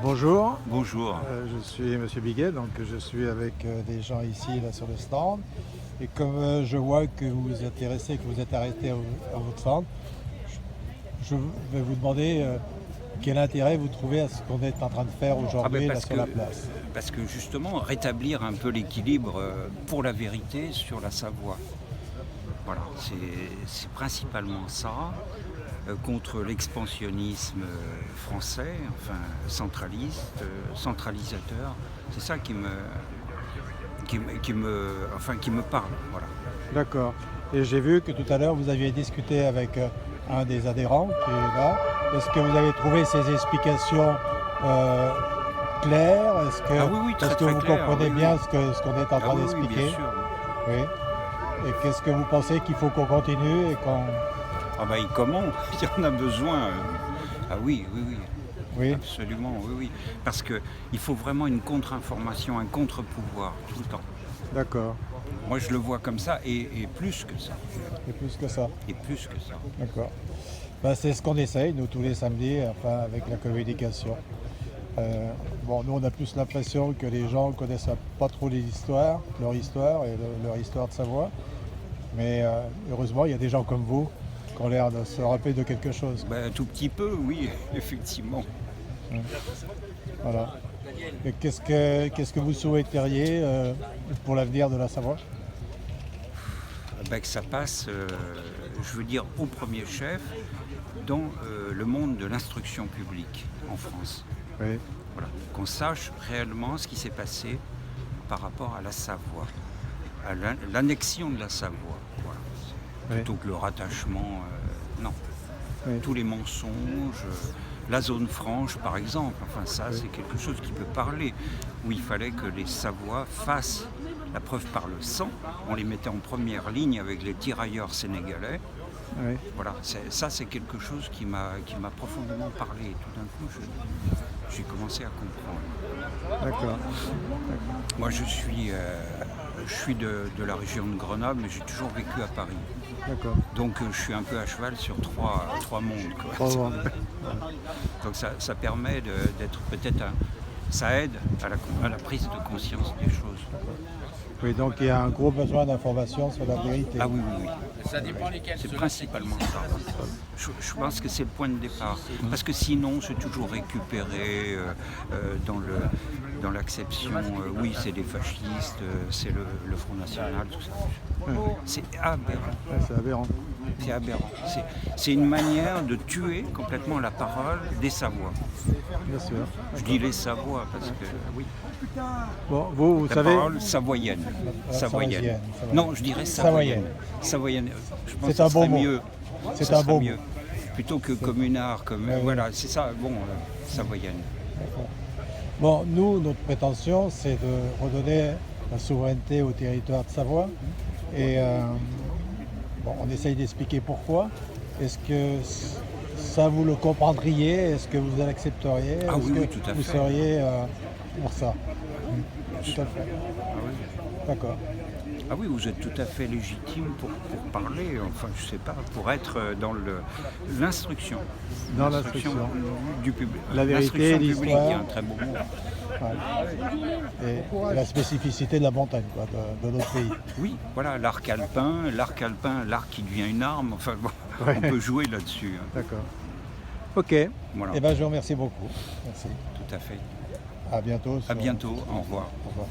Bonjour, Bonjour. je suis Monsieur Biguet, donc je suis avec des gens ici là sur le stand. Et comme je vois que vous vous intéressez, que vous êtes arrêté à votre stand, je vais vous demander quel intérêt vous trouvez à ce qu'on est en train de faire aujourd'hui là sur la place. Parce que justement, rétablir un peu l'équilibre pour la vérité sur la Savoie. Voilà, c'est principalement ça, contre l'expansionnisme français, enfin centraliste, centralisateur. C'est ça qui me parle. Voilà. D'accord. Et j'ai vu que tout à l'heure vous aviez discuté avec un des adhérents qui est là. Est-ce que vous avez trouvé ces explications euh, claires? Ah oui, oui, Est-ce très que très vous clair. comprenez Oui, bien oui. ce qu'on est en Ah train oui, oui, bien d'expliquer? sûr. Oui. Et qu'est-ce que vous pensez qu'il faut qu'on continue et qu'on... Ah bah comment? Il y en a besoin. Ah oui, oui, oui. Oui, Absolument, oui, oui. Parce qu'il faut vraiment une contre-information, un contre-pouvoir, tout le temps. d'accord. Moi, je le vois comme ça, et plus que ça. Et plus que ça. Et plus que ça. D'accord. Ben, c'est ce qu'on essaye, nous, tous les samedis, enfin, avec la communication. Bon, nous, on a plus l'impression que les gens connaissent pas trop leur histoire et leur histoire de Savoie. Mais heureusement, il y a des gens comme vous qui ont l'air de se rappeler de quelque chose. Ben, un tout petit peu, oui, effectivement. Voilà. Et qu'est-ce que vous souhaiteriez pour l'avenir de la Savoie? Ben, que ça passe, je veux dire, au premier chef, dans le monde de l'instruction publique en France. Oui, Voilà. Qu'on sache réellement ce qui s'est passé par rapport à la Savoie, à l'annexion de la Savoie. Voilà. oui, Plutôt que le rattachement, non. oui, Tous les mensonges, la zone franche par exemple, enfin ça oui, c'est quelque chose qui peut parler, où il fallait que les Savoies fassent la preuve par le sang, on les mettait en première ligne avec les tirailleurs sénégalais, oui. voilà, ça c'est quelque chose qui m'a profondément parlé, et tout d'un coup j'ai commencé à comprendre. D'accord, Moi je suis de la région de Grenoble, mais j'ai toujours vécu à Paris. d'accord. Donc je suis un peu à cheval sur trois mondes, quoi. Au revoir. Donc ça permet d'être peut-être ça aide à la prise de conscience des choses. Oui, donc il y a un gros besoin d'information sur la vérité. Ah oui, oui, oui. Ça dépend lesquels. C'est principalement ça. Je pense que c'est le point de départ. Parce que sinon, c'est toujours récupéré dans l'acception, oui, c'est des fascistes, c'est le Front National, tout ça. C'est aberrant. Ouais, c'est aberrant. C'est aberrant. C'est une manière de tuer complètement la parole des Savoies. Bien sûr. Je dis les Savoies parce que, oui, Bon, vous la savez, parole savoyenne. savoyenne. Non, je dirais Savoyenne. Savoyenne. Je pense C'est que un ce bon serait mot. mieux. C'est Ce un serait beau mieux. mot. Plutôt que communard, Ouais. voilà, c'est ça, bon, savoyenne. Bon, nous, notre prétention, c'est de redonner la souveraineté au territoire de Savoie. Et bon, on essaye d'expliquer pourquoi. Est-ce que ça, vous le comprendriez? Est-ce que vous l'accepteriez? Ah Est-ce oui, que oui, tout à vous fait. seriez pour ça? Bien Tout à fait. Ah oui. D'accord. Ah oui, vous êtes tout à fait légitime pour parler, enfin je sais pas, pour être dans l'instruction. Dans l'instruction. Du public. La vérité, L'instruction publique, l'histoire. qui est un très beau mot. Ouais. Et la spécificité de la montagne, quoi, de notre pays. Oui, voilà, l'arc alpin, l'arc qui devient une arme, enfin bon, Ouais. on peut jouer là-dessus. Hein. D'accord. Ok. Voilà, Eh ben, je vous remercie beaucoup. Merci. tout à fait. À bientôt. À bientôt, au revoir. Au revoir.